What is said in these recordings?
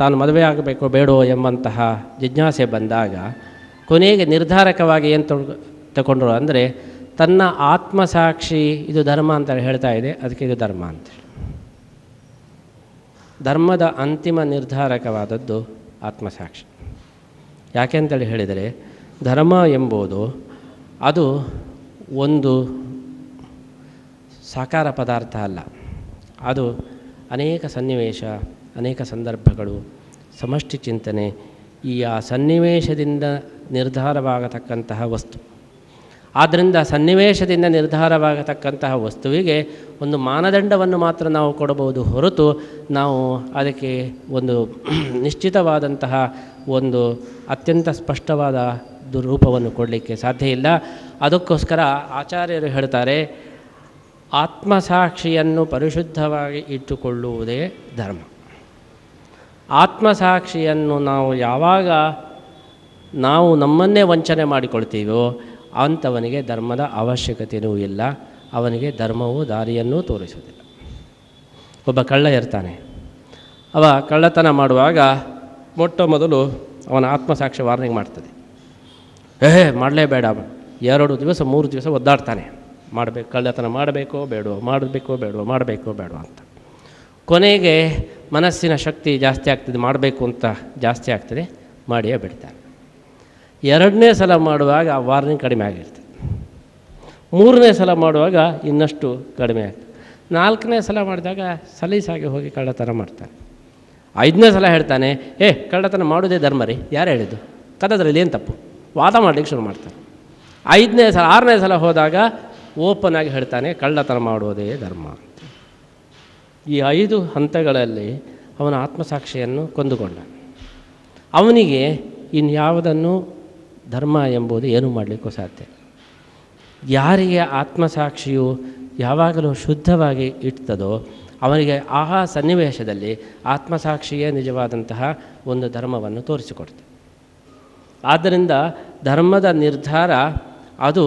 ತಾನು ಮದುವೆ ಆಗಬೇಕೋ ಬೇಡೋ ಎಂಬಂತಹ ಜಿಜ್ಞಾಸೆ ಬಂದಾಗ ಕೊನೆಗೆ ನಿರ್ಧಾರಕವಾಗಿ ಏನು ತಗೊಂಡ್ರು ಅಂದರೆ ತನ್ನ ಆತ್ಮಸಾಕ್ಷಿ ಇದು ಧರ್ಮ ಅಂತ ಹೇಳ್ತಾ ಇದೆ, ಅದಕ್ಕೆ ಇದು ಧರ್ಮ ಅಂತೇಳಿ. ಧರ್ಮದ ಅಂತಿಮ ನಿರ್ಧಾರಕವಾದದ್ದು ಆತ್ಮಸಾಕ್ಷಿ. ಯಾಕೆಂತೇಳಿ ಹೇಳಿದರೆ ಧರ್ಮ ಎಂಬುದು ಅದು ಒಂದು ಸಾಕಾರ ಪದಾರ್ಥ ಅಲ್ಲ, ಅದು ಅನೇಕ ಸನ್ನಿವೇಶ, ಅನೇಕ ಸಂದರ್ಭಗಳು, ಸಮಷ್ಟಿ ಚಿಂತನೆ, ಆ ಸನ್ನಿವೇಶದಿಂದ ನಿರ್ಧಾರವಾಗತಕ್ಕಂತಹ ವಸ್ತು. ಆದ್ದರಿಂದ ಸನ್ನಿವೇಶದಿಂದ ನಿರ್ಧಾರವಾಗತಕ್ಕಂತಹ ವಸ್ತುವಿಗೆ ಒಂದು ಮಾನದಂಡವನ್ನು ಮಾತ್ರ ನಾವು ಕೊಡಬಹುದು ಹೊರತು ನಾವು ಅದಕ್ಕೆ ಒಂದು ನಿಶ್ಚಿತವಾದಂತಹ ಒಂದು ಅತ್ಯಂತ ಸ್ಪಷ್ಟವಾದ ರೂಪವನ್ನು ಕೊಡಲಿಕ್ಕೆ ಸಾಧ್ಯ ಇಲ್ಲ. ಅದಕ್ಕೋಸ್ಕರ ಆಚಾರ್ಯರು ಹೇಳ್ತಾರೆ, ಆತ್ಮಸಾಕ್ಷಿಯನ್ನು ಪರಿಶುದ್ಧವಾಗಿ ಇಟ್ಟುಕೊಳ್ಳುವುದೇ ಧರ್ಮ. ಆತ್ಮಸಾಕ್ಷಿಯನ್ನು ಯಾವಾಗ ನಾವು ನಮ್ಮನ್ನೇ ವಂಚನೆ ಮಾಡಿಕೊಳ್ತೀವೋ ಅಂಥವನಿಗೆ ಧರ್ಮದ ಅವಶ್ಯಕತೆಯೂ ಇಲ್ಲ, ಅವನಿಗೆ ಧರ್ಮವು ದಾರಿಯನ್ನೂ ತೋರಿಸುವುದಿಲ್ಲ. ಒಬ್ಬ ಕಳ್ಳ ಇರ್ತಾನೆ, ಅವ ಕಳ್ಳತನ ಮಾಡುವಾಗ ಮೊಟ್ಟ ಮೊದಲು ಅವನ ಆತ್ಮಸಾಕ್ಷಿ ವಾರ್ನಿಂಗ್ ಮಾಡ್ತದೆ, ಮಾಡಲೇಬೇಡ. 2 ದಿವಸ 3 ದಿವಸ ಒದ್ದಾಡ್ತಾನೆ, ಕಳ್ಳತನ ಮಾಡಬೇಕೋ ಬೇಡೋ ಅಂತ. ಕೊನೆಗೆ ಮನಸ್ಸಿನ ಶಕ್ತಿ ಜಾಸ್ತಿ ಆಗ್ತದೆ, ಮಾಡಬೇಕು ಅಂತ ಜಾಸ್ತಿ ಆಗ್ತದೆ, ಮಾಡಿಯೇ ಬಿಡ್ತಾನೆ. 2ನೇ ಸಲ ಮಾಡುವಾಗ ಆ ವಾರ್ನಿಂಗ್ ಕಡಿಮೆ ಆಗಿರ್ತದೆ, 3ನೇ ಸಲ ಮಾಡುವಾಗ ಇನ್ನಷ್ಟು ಕಡಿಮೆ ಆಗ್ತದೆ, 4ನೇ ಸಲ ಮಾಡಿದಾಗ ಸಲೀಸಾಗಿ ಹೋಗಿ ಕಳ್ಳತನ ಮಾಡ್ತಾನೆ. 5ನೇ ಸಲ ಹೇಳ್ತಾನೆ, ಕಳ್ಳತನ ಮಾಡೋದೇ ಧರ್ಮ ರೀ, ಯಾರು ಹೇಳಿದ್ದು, ಕದದ್ರಲ್ಲಿ ಏನು ತಪ್ಪು, ವಾದ ಮಾಡಲಿಕ್ಕೆ ಶುರು ಮಾಡ್ತಾನೆ. 6ನೇ ಸಲ ಹೋದಾಗ ಓಪನ್ ಆಗಿ ಹೇಳ್ತಾನೆ, ಕಳ್ಳತನ ಮಾಡೋದೇ ಧರ್ಮ ಅಂತ. ಈ 5 ಹಂತಗಳಲ್ಲಿ ಅವನ ಆತ್ಮಸಾಕ್ಷಿಯನ್ನು ಕೊಂದುಕೊಂಡ. ಅವನಿಗೆ ಇನ್ಯಾವುದನ್ನು ಧರ್ಮ ಎಂಬುದು ಏನೂ ಮಾಡಲಿಕ್ಕೂ ಸಾಧ್ಯ. ಯಾರಿಗೆ ಆತ್ಮಸಾಕ್ಷಿಯು ಯಾವಾಗಲೂ ಶುದ್ಧವಾಗಿ ಇಡ್ತದೋ ಅವನಿಗೆ ಆ ಸನ್ನಿವೇಶದಲ್ಲಿ ಆತ್ಮಸಾಕ್ಷಿಯೇ ನಿಜವಾದಂತಹ ಒಂದು ಧರ್ಮವನ್ನು ತೋರಿಸಿಕೊಡ್ತದೆ. ಆದ್ದರಿಂದ ಧರ್ಮದ ನಿರ್ಧಾರ ಅದು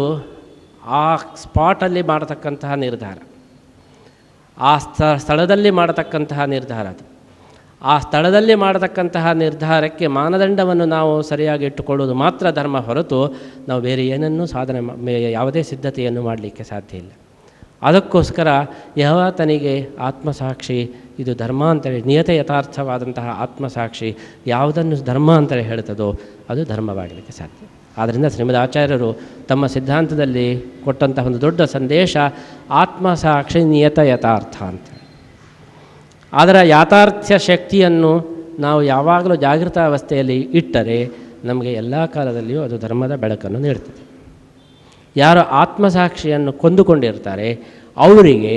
ಆ ಸ್ಪಾಟಲ್ಲಿ ಮಾಡತಕ್ಕಂತಹ ನಿರ್ಧಾರ, ಆ ಸ್ಥಳದಲ್ಲಿ ಮಾಡತಕ್ಕಂತಹ ನಿರ್ಧಾರ. ಅದು ಆ ಸ್ಥಳದಲ್ಲಿ ಮಾಡತಕ್ಕಂತಹ ನಿರ್ಧಾರಕ್ಕೆ ಮಾನದಂಡವನ್ನು ನಾವು ಸರಿಯಾಗಿ ಇಟ್ಟುಕೊಳ್ಳೋದು ಮಾತ್ರ ಧರ್ಮ ಹೊರತು ನಾವು ಬೇರೆ ಏನನ್ನೂ ಯಾವುದೇ ಸಿದ್ಧತೆಯನ್ನು ಮಾಡಲಿಕ್ಕೆ ಸಾಧ್ಯ ಇಲ್ಲ. ಅದಕ್ಕೋಸ್ಕರ ಯಾವತನಿಗೆ ಆತ್ಮಸಾಕ್ಷಿ ಇದು ಧರ್ಮ ಅಂತೇಳಿ ನಿಯತ ಯಥಾರ್ಥವಾದಂತಹ ಆತ್ಮಸಾಕ್ಷಿ ಯಾವುದನ್ನು ಧರ್ಮ ಅಂತೇಳಿ ಹೇಳ್ತದೋ ಅದು ಧರ್ಮವಾಗಲಿಕ್ಕೆ ಸಾಧ್ಯ. ಆದ್ದರಿಂದ ಶ್ರೀಮದ್ ಆಚಾರ್ಯರು ತಮ್ಮ ಸಿದ್ಧಾಂತದಲ್ಲಿ ಕೊಟ್ಟಂತಹ ಒಂದು ದೊಡ್ಡ ಸಂದೇಶ ಆತ್ಮಸಾಕ್ಷಿ ನಿಯತ ಯಥಾರ್ಥ ಅಂತ. ಅದರ ಯಾಥಾರ್ಥ್ಯ ಶಕ್ತಿಯನ್ನು ನಾವು ಯಾವಾಗಲೂ ಜಾಗೃತ ಅವಸ್ಥೆಯಲ್ಲಿ ಇಟ್ಟರೆ ನಮಗೆ ಎಲ್ಲ ಕಾಲದಲ್ಲಿಯೂ ಅದು ಧರ್ಮದ ಬೆಳಕನ್ನು ನೀಡ್ತದೆ. ಯಾರು ಆತ್ಮಸಾಕ್ಷಿಯನ್ನು ಕೊಂದುಕೊಂಡಿರ್ತಾರೆ ಅವರಿಗೆ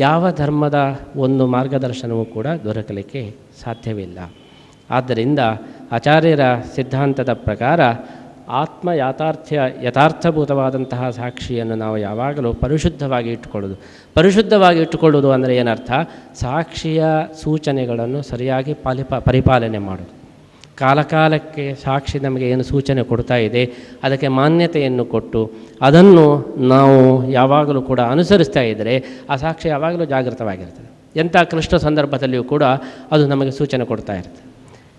ಯಾವ ಧರ್ಮದ ಒಂದು ಮಾರ್ಗದರ್ಶನವೂ ಕೂಡ ದೊರಕಲಿಕ್ಕೆ ಸಾಧ್ಯವಿಲ್ಲ. ಆದ್ದರಿಂದ ಆಚಾರ್ಯರ ಸಿದ್ಧಾಂತದ ಪ್ರಕಾರ ಆತ್ಮ ಯಥಾರ್ಥಭೂತವಾದಂತಹ ಸಾಕ್ಷಿಯನ್ನು ನಾವು ಯಾವಾಗಲೂ ಪರಿಶುದ್ಧವಾಗಿ ಇಟ್ಟುಕೊಳ್ಳೋದು ಅಂದರೆ ಏನರ್ಥ, ಸಾಕ್ಷಿಯ ಸೂಚನೆಗಳನ್ನು ಸರಿಯಾಗಿ ಪರಿಪಾಲನೆ ಮಾಡೋದು. ಕಾಲಕಾಲಕ್ಕೆ ಸಾಕ್ಷಿ ನಮಗೆ ಏನು ಸೂಚನೆ ಕೊಡ್ತಾ ಇದೆ ಅದಕ್ಕೆ ಮಾನ್ಯತೆಯನ್ನು ಕೊಟ್ಟು ಅದನ್ನು ನಾವು ಯಾವಾಗಲೂ ಕೂಡ ಅನುಸರಿಸ್ತಾ ಇದ್ದರೆ ಆ ಸಾಕ್ಷಿ ಯಾವಾಗಲೂ ಜಾಗೃತವಾಗಿರ್ತದೆ. ಎಂಥ ಕ್ಲಿಷ್ಟ ಸಂದರ್ಭದಲ್ಲಿಯೂ ಕೂಡ ಅದು ನಮಗೆ ಸೂಚನೆ ಕೊಡ್ತಾ ಇರ್ತದೆ.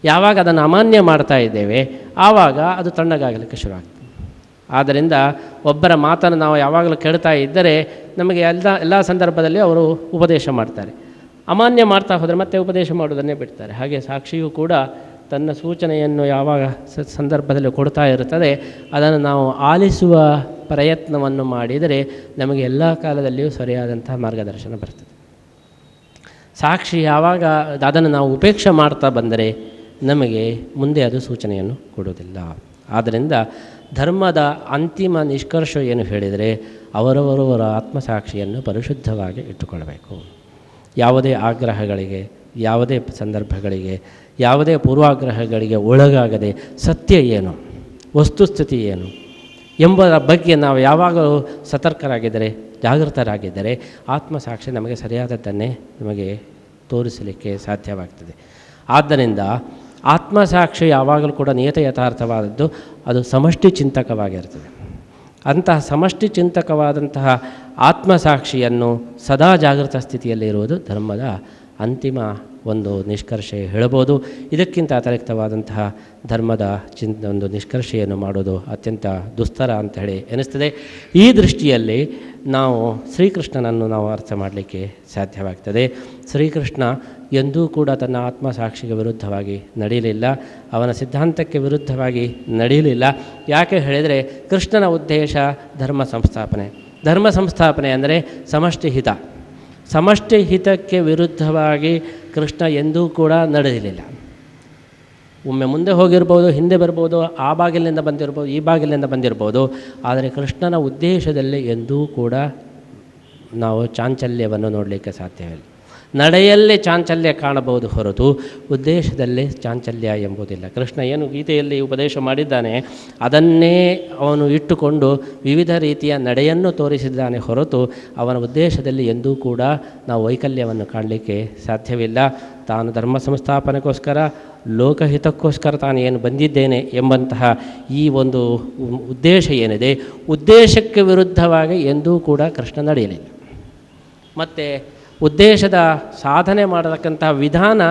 ಯಾವಾಗ ಅದನ್ನು ಅಮಾನ್ಯ ಮಾಡ್ತಾ ಇದ್ದೇವೆ ಆವಾಗ ಅದು ತಣ್ಣಗಾಗಲಿಕ್ಕೆ ಶುರುವಾಗ್ತದೆ. ಆದ್ದರಿಂದ ಒಬ್ಬರ ಮಾತನ್ನು ನಾವು ಯಾವಾಗಲೂ ಕೇಳ್ತಾ ಇದ್ದರೆ ನಮಗೆ ಎಲ್ಲ ಸಂದರ್ಭದಲ್ಲಿ ಅವರು ಉಪದೇಶ ಮಾಡ್ತಾರೆ. ಅಮಾನ್ಯ ಮಾಡ್ತಾ ಹೋದರೆ ಮತ್ತೆ ಉಪದೇಶ ಮಾಡೋದನ್ನೇ ಬಿಡ್ತಾರೆ. ಹಾಗೆ ಸಾಕ್ಷಿಯೂ ಕೂಡ ತನ್ನ ಸೂಚನೆಯನ್ನು ಯಾವಾಗ ಸಂದರ್ಭದಲ್ಲಿ ಕೊಡ್ತಾ ಇರುತ್ತದೆ ಅದನ್ನು ನಾವು ಆಲಿಸುವ ಪ್ರಯತ್ನವನ್ನು ಮಾಡಿದರೆ ನಮಗೆ ಎಲ್ಲ ಕಾಲದಲ್ಲಿಯೂ ಸರಿಯಾದಂತಹ ಮಾರ್ಗದರ್ಶನ ಬರ್ತದೆ. ಸಾಕ್ಷಿ ಯಾವಾಗ ಅದನ್ನು ನಾವು ಉಪೇಕ್ಷೆ ಮಾಡ್ತಾ ಬಂದರೆ ನಮಗೆ ಮುಂದೆ ಅದು ಸೂಚನೆಯನ್ನು ಕೊಡುವುದಿಲ್ಲ. ಆದ್ದರಿಂದ ಧರ್ಮದ ಅಂತಿಮ ನಿಷ್ಕರ್ಷ ಏನು ಹೇಳಿದರೆ ಅವರವರವರ ಆತ್ಮಸಾಕ್ಷಿಯನ್ನು ಪರಿಶುದ್ಧವಾಗಿ ಇಟ್ಟುಕೊಳ್ಳಬೇಕು. ಯಾವುದೇ ಆಗ್ರಹಗಳಿಗೆ, ಯಾವುದೇ ಸಂದರ್ಭಗಳಿಗೆ, ಯಾವುದೇ ಪೂರ್ವಾಗ್ರಹಗಳಿಗೆ ಒಳಗಾಗದೆ ಸತ್ಯ ಏನು, ವಸ್ತುಸ್ಥಿತಿ ಏನು ಎಂಬುದರ ಬಗ್ಗೆ ನಾವು ಯಾವಾಗಲೂ ಸತರ್ಕರಾಗಿದ್ದರೆ, ಜಾಗೃತರಾಗಿದ್ದರೆ ಆತ್ಮಸಾಕ್ಷಿ ನಮಗೆ ಸರಿಯಾದದ್ದನ್ನೇ ನಮಗೆ ತೋರಿಸಲಿಕ್ಕೆ ಸಾಧ್ಯವಾಗ್ತದೆ. ಆದ್ದರಿಂದ ಆತ್ಮಸಾಕ್ಷಿ ಯಾವಾಗಲೂ ಕೂಡ ನಿಯತ ಯಥಾರ್ಥವಾದದ್ದು, ಅದು ಸಮಷ್ಟಿ ಚಿಂತಕವಾಗಿರ್ತದೆ. ಅಂತಹ ಸಮಷ್ಟಿ ಚಿಂತಕವಾದಂತಹ ಆತ್ಮಸಾಕ್ಷಿಯನ್ನು ಸದಾ ಜಾಗೃತ ಸ್ಥಿತಿಯಲ್ಲಿರುವುದು ಧರ್ಮದ ಅಂತಿಮ ಒಂದು ನಿಷ್ಕರ್ಷೆ ಹೇಳಬಹುದು. ಇದಕ್ಕಿಂತ ಅತಿರಿಕ್ತವಾದಂತಹ ಧರ್ಮದ ಒಂದು ನಿಷ್ಕರ್ಷೆಯನ್ನು ಮಾಡೋದು ಅತ್ಯಂತ ದುಸ್ತರ ಅಂತ ಹೇಳಿ ಎನಿಸ್ತದೆ. ಈ ದೃಷ್ಟಿಯಲ್ಲಿ ನಾವು ಶ್ರೀಕೃಷ್ಣನನ್ನು ನಾವು ಅರ್ಥ ಮಾಡಲಿಕ್ಕೆ ಸಾಧ್ಯವಾಗ್ತದೆ. ಶ್ರೀಕೃಷ್ಣ ಎಂದೂ ಕೂಡ ತನ್ನ ಆತ್ಮಸಾಕ್ಷಿಗೆ ವಿರುದ್ಧವಾಗಿ ನಡೆಯಲಿಲ್ಲ, ಅವನ ಸಿದ್ಧಾಂತಕ್ಕೆ ವಿರುದ್ಧವಾಗಿ ನಡೆಯಲಿಲ್ಲ. ಯಾಕೆ ಹೇಳಿದರೆ ಕೃಷ್ಣನ ಉದ್ದೇಶ ಧರ್ಮ ಸಂಸ್ಥಾಪನೆ. ಧರ್ಮ ಸಂಸ್ಥಾಪನೆ ಅಂದರೆ ಸಮಷ್ಟಿ ಹಿತ. ಸಮಷ್ಟಿ ಹಿತಕ್ಕೆ ವಿರುದ್ಧವಾಗಿ ಕೃಷ್ಣ ಎಂದೂ ಕೂಡ ನಡೆಯಲಿಲ್ಲ. ಒಮ್ಮೆ ಮುಂದೆ ಹೋಗಿರ್ಬೋದು, ಹಿಂದೆ ಬರ್ಬೋದು, ಆ ಬಾಗಿಲಿನಿಂದ ಬಂದಿರ್ಬೋದು, ಈ ಬಾಗಿಲಿನಿಂದ ಬಂದಿರ್ಬೋದು, ಆದರೆ ಕೃಷ್ಣನ ಉದ್ದೇಶದಲ್ಲಿ ಎಂದೂ ಕೂಡ ನಾವು ಚಾಂಚಲ್ಯವನ್ನು ನೋಡಲಿಕ್ಕೆ ಸಾಧ್ಯವಿಲ್ಲ. ನಡೆಯಲ್ಲಿ ಚಾಂಚಲ್ಯ ಕಾಣಬಹುದು ಹೊರತು ಉದ್ದೇಶದಲ್ಲಿ ಚಾಂಚಲ್ಯ ಎಂಬುದಿಲ್ಲ. ಕೃಷ್ಣ ಏನು ಗೀತೆಯಲ್ಲಿ ಉಪದೇಶ ಮಾಡಿದ್ದಾನೆ ಅದನ್ನೇ ಅವನು ಇಟ್ಟುಕೊಂಡು ವಿವಿಧ ರೀತಿಯ ನಡೆಯನ್ನು ತೋರಿಸಿದ್ದಾನೆ ಹೊರತು ಅವನ ಉದ್ದೇಶದಲ್ಲಿ ಎಂದೂ ಕೂಡ ನಾವು ವೈಕಲ್ಯವನ್ನು ಕಾಣಲಿಕ್ಕೆ ಸಾಧ್ಯವಿಲ್ಲ. ತಾನು ಧರ್ಮ ಸಂಸ್ಥಾಪನೆಗೋಸ್ಕರ ಲೋಕಹಿತಕ್ಕೋಸ್ಕರ ತಾನು ಏನು ಬಂದಿದ್ದೇನೆ ಎಂಬಂತಹ ಈ ಒಂದು ಉದ್ದೇಶ ಏನಿದೆ, ಉದ್ದೇಶಕ್ಕೆ ವಿರುದ್ಧವಾಗಿ ಎಂದೂ ಕೂಡ ಕೃಷ್ಣ ನಡೆಯಲಿಲ್ಲ. ಮತ್ತು ಉದ್ದೇಶದ ಸಾಧನೆ ಮಾಡತಕ್ಕಂತಹ ವಿಧಾನ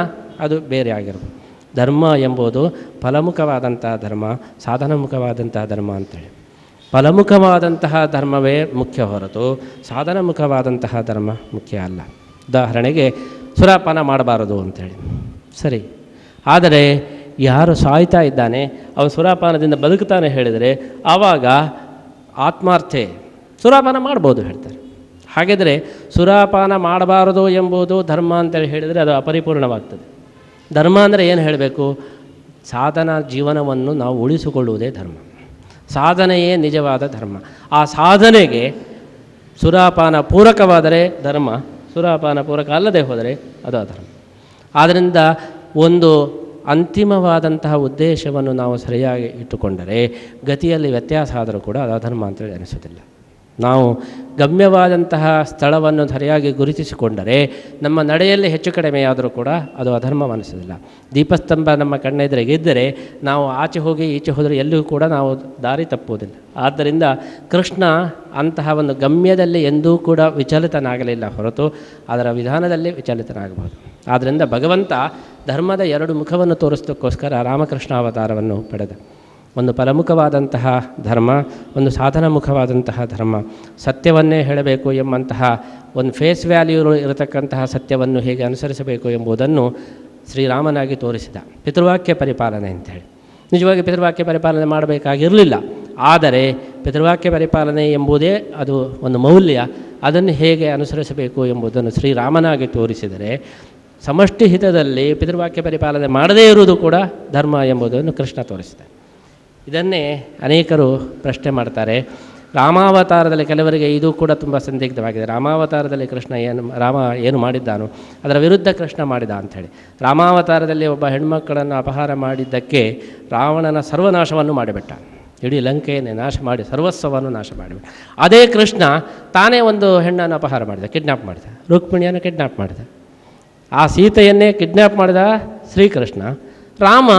ಅದು ಬೇರೆ ಆಗಿರ್ಬೋದು. ಧರ್ಮ ಎಂಬುದು ಫಲಮುಖವಾದಂತಹ ಧರ್ಮ, ಸಾಧನಮುಖವಾದಂತಹ ಧರ್ಮ ಅಂತೇಳಿ. ಫಲಮುಖವಾದಂತಹ ಧರ್ಮವೇ ಮುಖ್ಯ ಹೊರತು ಸಾಧನಮುಖವಾದಂತಹ ಧರ್ಮ ಮುಖ್ಯ ಅಲ್ಲ. ಉದಾಹರಣೆಗೆ ಸುರಾಪಾನ ಮಾಡಬಾರದು ಅಂಥೇಳಿ, ಸರಿ, ಆದರೆ ಯಾರು ಸಾಯ್ತಾ ಇದ್ದಾನೆ ಅವನು ಸುರಾಪಾನದಿಂದ ಬದುಕ್ತಾನೆ ಹೇಳಿದರೆ ಆವಾಗ ಆತ್ಮಾರ್ಥೆ ಸುರಾಪಾನ ಮಾಡ್ಬೋದು ಹೇಳ್ತಾರೆ. ಹಾಗಿದ್ರೆ ಸುರಾಪಾನ ಮಾಡಬಾರದು ಎಂಬುದು ಧರ್ಮ ಅಂತೇಳಿ ಹೇಳಿದರೆ ಅದು ಅಪರಿಪೂರ್ಣವಾಗ್ತದೆ. ಧರ್ಮ ಅಂದರೆ ಏನು ಹೇಳಬೇಕು? ಸಾಧನ ಜೀವನವನ್ನು ನಾವು ಉಳಿಸಿಕೊಳ್ಳುವುದೇ ಧರ್ಮ. ಸಾಧನೆಯೇ ನಿಜವಾದ ಧರ್ಮ. ಆ ಸಾಧನೆಗೆ ಸುರಾಪಾನ ಪೂರಕವಾದರೆ ಧರ್ಮ, ಸುರಾಪಾನ ಪೂರಕ ಅಲ್ಲದೆ ಹೋದರೆ ಅದು ಅಧರ್ಮ. ಆದ್ದರಿಂದ ಒಂದು ಅಂತಿಮವಾದಂತಹ ಉದ್ದೇಶವನ್ನು ನಾವು ಸರಿಯಾಗಿ ಇಟ್ಟುಕೊಂಡರೆ ಗತಿಯಲ್ಲಿ ವ್ಯತ್ಯಾಸ ಆದರೂ ಕೂಡ ಅದು ಅಧರ್ಮ ಅಂತೇಳಿ ಅನಿಸೋದಿಲ್ಲ. ನಾವು ಗಮ್ಯವಾದಂತಹ ಸ್ಥಳವನ್ನು ಸರಿಯಾಗಿ ಗುರುತಿಸಿಕೊಂಡರೆ ನಮ್ಮ ನಡೆಯಲ್ಲಿ ಹೆಚ್ಚು ಕಡಿಮೆಯಾದರೂ ಕೂಡ ಅದು ಅಧರ್ಮ ಅನಿಸೋದಿಲ್ಲ. ದೀಪಸ್ತಂಭ ನಮ್ಮ ಕಣ್ಣೆದುರಿಗಿದ್ದರೆ ನಾವು ಆಚೆ ಹೋಗಿ ಈಚೆ ಹೋದರೆ ಎಲ್ಲಿಯೂ ಕೂಡ ನಾವು ದಾರಿ ತಪ್ಪುವುದಿಲ್ಲ. ಆದ್ದರಿಂದ ಕೃಷ್ಣ ಅಂತಹ ಒಂದು ಗಮ್ಯದಲ್ಲಿ ಎಂದೂ ಕೂಡ ವಿಚಲಿತನಾಗಲಿಲ್ಲ ಹೊರತು ಅದರ ವಿಧಾನದಲ್ಲಿ ವಿಚಲಿತನಾಗಬಹುದು. ಆದ್ದರಿಂದ ಭಗವಂತ ಧರ್ಮದ ಎರಡು ಮುಖವನ್ನು ತೋರಿಸೋದಕ್ಕೋಸ್ಕರ ರಾಮಕೃಷ್ಣ ಅವತಾರವನ್ನು ಪಡೆದ. ಒಂದು ಫಲಮುಖವಾದಂತಹ ಧರ್ಮ, ಒಂದು ಸಾಧನಮುಖವಾದಂತಹ ಧರ್ಮ. ಸತ್ಯವನ್ನೇ ಹೇಳಬೇಕು ಎಂಬಂತಹ ಒಂದು ಫೇಸ್ ವ್ಯಾಲ್ಯೂ ಇರತಕ್ಕಂತಹ ಸತ್ಯವನ್ನು ಹೇಗೆ ಅನುಸರಿಸಬೇಕು ಎಂಬುದನ್ನು ಶ್ರೀರಾಮನಾಗಿ ತೋರಿಸಿದ. ಪಿತೃವಾಕ್ಯ ಪರಿಪಾಲನೆ ಅಂಥೇಳಿ. ನಿಜವಾಗಿ ಪಿತೃವಾಕ್ಯ ಪರಿಪಾಲನೆ ಮಾಡಬೇಕಾಗಿರಲಿಲ್ಲ, ಆದರೆ ಪಿತೃವಾಕ್ಯ ಪರಿಪಾಲನೆ ಎಂಬುದೇ ಅದು ಒಂದು ಮೌಲ್ಯ. ಅದನ್ನು ಹೇಗೆ ಅನುಸರಿಸಬೇಕು ಎಂಬುದನ್ನು ಶ್ರೀರಾಮನಾಗಿ ತೋರಿಸಿದರೆ ಸಮಷ್ಟಿ ಹಿತದಲ್ಲಿ ಪಿತೃವಾಕ್ಯ ಪರಿಪಾಲನೆ ಮಾಡದೇ ಇರುವುದು ಕೂಡ ಧರ್ಮ ಎಂಬುದನ್ನು ಕೃಷ್ಣ ತೋರಿಸಿದೆ. ಇದನ್ನೇ ಅನೇಕರು ಪ್ರಶ್ನೆ ಮಾಡ್ತಾರೆ. ರಾಮಾವತಾರದಲ್ಲಿ ಕೆಲವರಿಗೆ ಇದು ಕೂಡ ತುಂಬ ಸಂದಿಗ್ಧವಾಗಿದೆ. ರಾಮಾವತಾರದಲ್ಲಿ ಕೃಷ್ಣ ರಾಮ ಏನು ಮಾಡಿದ್ದಾನೋ ಅದರ ವಿರುದ್ಧ ಕೃಷ್ಣ ಮಾಡಿದ ಅಂಥೇಳಿ. ರಾಮಾವತಾರದಲ್ಲಿ ಒಬ್ಬ ಹೆಣ್ಮಕ್ಕಳನ್ನು ಅಪಹಾರ ಮಾಡಿದ್ದಕ್ಕೆ ರಾವಣನ ಸರ್ವನಾಶವನ್ನು ಮಾಡಿಬಿಟ್ಟ. ಇಡೀ ಲಂಕೆಯನ್ನೇ ನಾಶ ಮಾಡಿ ಸರ್ವಸ್ವವನ್ನು ನಾಶ ಮಾಡಿಬಿಟ್ಟ. ಅದೇ ಕೃಷ್ಣ ತಾನೇ ಒಂದು ಹೆಣ್ಣನ್ನು ಅಪಹಾರ ಮಾಡಿದ, ಕಿಡ್ನ್ಯಾಪ್ ಮಾಡಿದ, ರುಕ್ಮಿಣಿಯನ್ನು ಕಿಡ್ನ್ಯಾಪ್ ಮಾಡಿದ. ಆ ಸೀತೆಯನ್ನೇ ಕಿಡ್ನ್ಯಾಪ್ ಮಾಡಿದ ಶ್ರೀಕೃಷ್ಣ. ರಾಮ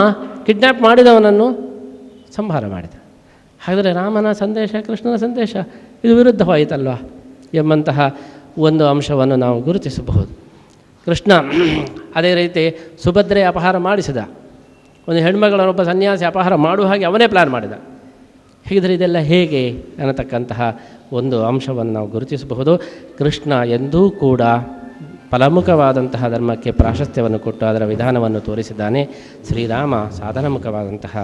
ಕಿಡ್ನ್ಯಾಪ್ ಮಾಡಿದವನನ್ನು ಸಂಹಾರ ಮಾಡಿದ. ಹಾಗಾದರೆ ರಾಮನ ಸಂದೇಶ ಕೃಷ್ಣನ ಸಂದೇಶ ಇದು ವಿರುದ್ಧವಾಯಿತಲ್ವ ಎಂಬಂತಹ ಒಂದು ಅಂಶವನ್ನು ನಾವು ಗುರುತಿಸಬಹುದು. ಕೃಷ್ಣ ಅದೇ ರೀತಿ ಸುಭದ್ರೆ ಅಪಹಾರ ಮಾಡಿಸಿದ. ಒಂದು ಹೆಣ್ಮಗಳನ್ನೊಬ್ಬ ಸನ್ಯಾಸಿ ಅಪಹಾರ ಮಾಡುವ ಹಾಗೆ ಅವನೇ ಪ್ಲ್ಯಾನ್ ಮಾಡಿದ. ಹೀಗಿದ್ರೆ ಇದೆಲ್ಲ ಹೇಗೆ ಅನ್ನತಕ್ಕಂತಹ ಒಂದು ಅಂಶವನ್ನು ನಾವು ಗುರುತಿಸಬಹುದು. ಕೃಷ್ಣ ಎಂದೂ ಕೂಡ ಫಲಮುಖವಾದಂತಹ ಧರ್ಮಕ್ಕೆ ಪ್ರಾಶಸ್ತ್ಯವನ್ನು ಕೊಟ್ಟು ಅದರ ವಿಧಾನವನ್ನು ತೋರಿಸಿದ್ದಾನೆ. ಶ್ರೀರಾಮ ಸಾಧನಮುಖವಾದಂತಹ